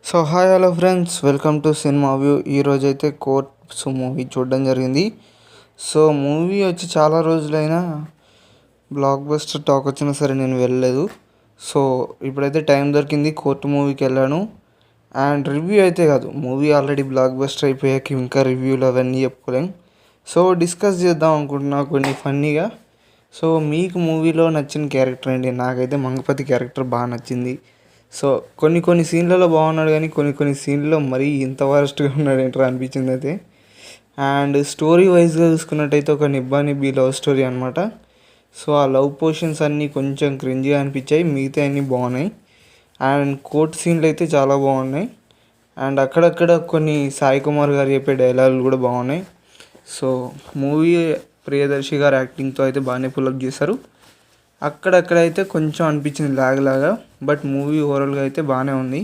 So hi hello friends, welcome to cinema view. ఈరోజైతే courts movie చూడడం జరిగింది. So movie వచ్చి చాలా రోజులైనా బ్లాక్ బస్టర్ టాక్ వచ్చినా సరే నేను వెళ్ళలేదు. సో ఇప్పుడైతే టైం దొరికింది, కోర్టు మూవీకి వెళ్ళాను. అండ్ రివ్యూ అయితే కాదు, మూవీ ఆల్రెడీ బ్లాక్ బస్టర్ అయిపోయాక ఇంకా రివ్యూలు అవన్నీ చెప్పుకోలేం. సో డిస్కస్ చేద్దాం అనుకుంటున్నా కొన్ని ఫన్నీగా. సో మీకు మూవీలో నచ్చిన క్యారెక్టర్ ఏంటి? నాకైతే మంగపతి క్యారెక్టర్ బాగా నచ్చింది. సో కొన్ని సీన్లలో బాగున్నాడు, కానీ కొన్ని సీన్లలో మరీ ఇంత వరస్ట్గా ఉన్నాడు ఏంటో అనిపించింది అయితే. అండ్ స్టోరీ వైజ్గా చూసుకున్నట్టయితే ఒక నిబ్బా లవ్ స్టోరీ అనమాట. సో ఆ లవ్ పోర్షన్స్ అన్నీ కొంచెం క్రింజిగా అనిపించాయి, మిగతా అన్నీ బాగున్నాయి. అండ్ కోర్ట్ సీన్లు అయితే చాలా బాగున్నాయి. అండ్ అక్కడక్కడ కొన్ని సాయి కుమార్ గారు చెప్పే డైలాగులు కూడా బాగున్నాయి. సో మూవీ ప్రియదర్శి గారు యాక్టింగ్తో అయితే బాగానే పుల్అప్ చేశారు. అక్కడక్కడైతే కొంచెం అనిపించింది లాగ్ లాగా, బట్ మూవీ ఓవరాల్గా అయితే బాగానే ఉంది.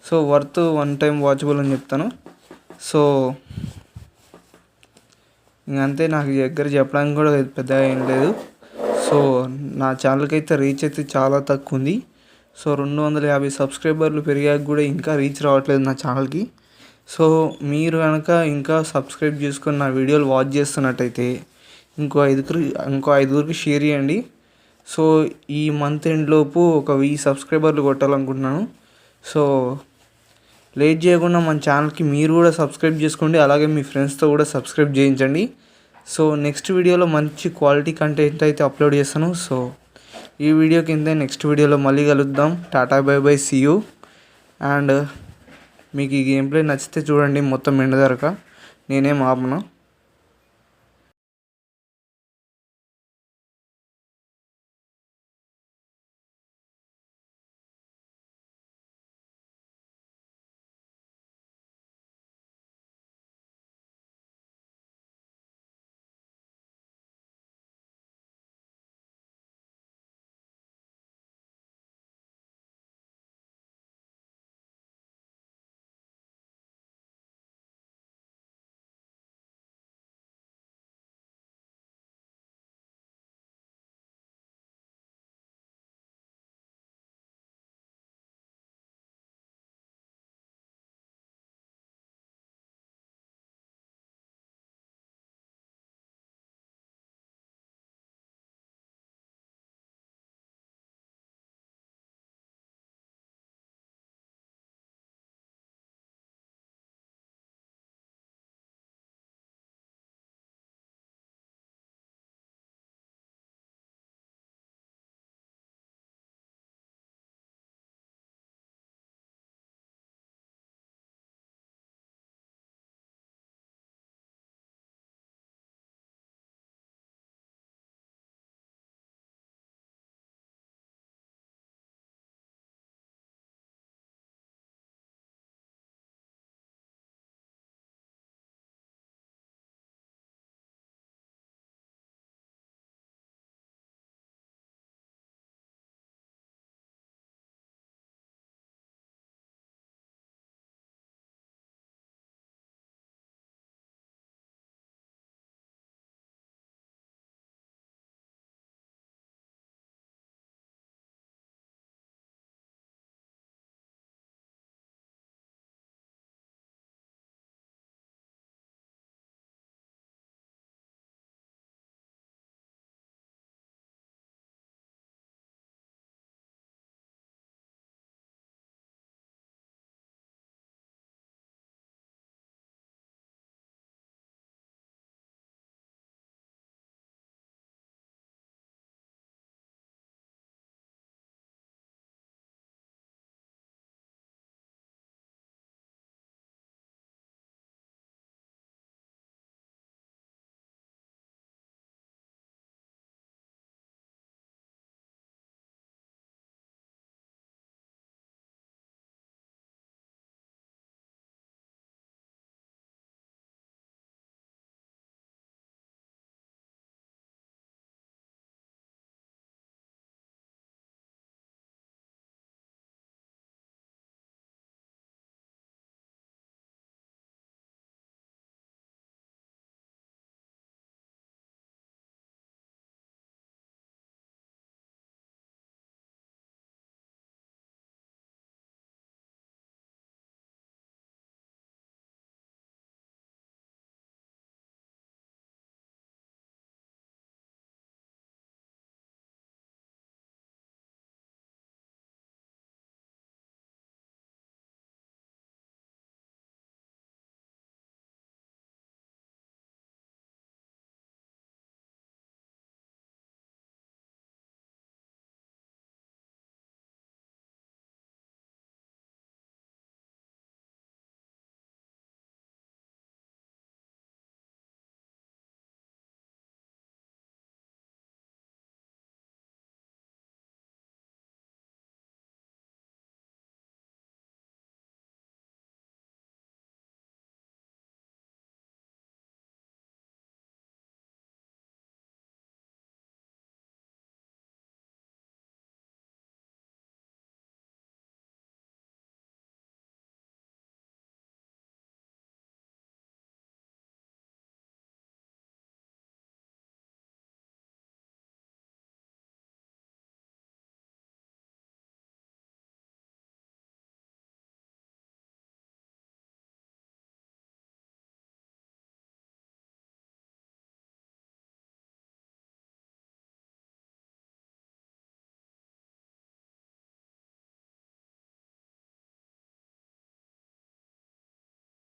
So worth one time watchable అని చెప్తాను. సో ఇంకంతే, నాకు దగ్గర చెప్పడానికి కూడా పెద్దగా ఏం లేదు. సో నా ఛానల్కి అయితే రీచ్ అయితే చాలా తక్కువ ఉంది. సో 250 సబ్స్క్రైబర్లు పెరిగాక కూడా ఇంకా రీచ్ రావట్లేదు నా ఛానల్కి. సో మీరు కనుక ఇంకా సబ్స్క్రైబ్ చేసుకొని నా వీడియోలు వాచ్ చేస్తున్నట్టయితే ఇంకో ఐదుగురికి షేర్ చేయండి. సో ఈ మంత్ ఎండ్ లోపు ఒక 1000 సబ్స్క్రైబర్లు కొట్టాలనుకుంటున్నాను. సో లేట్ చేయకుండా మన ఛానల్కి మీరు కూడా సబ్స్క్రైబ్ చేసుకోండి, అలాగే మీ ఫ్రెండ్స్తో కూడా సబ్స్క్రైబ్ చేయించండి. సో నెక్స్ట్ వీడియోలో మంచి క్వాలిటీ కంటెంట్ అయితే అప్లోడ్ చేస్తాను. సో ఈ వీడియో కింద నెక్స్ట్ వీడియోలో మళ్ళీ కలుద్దాం. Tata bye bye, see you. And మీకు ఈ గేమ్ ప్లే నచ్చితే చూడండి మొత్తం ఎండ్ దాకా, నేనేం ఆపను.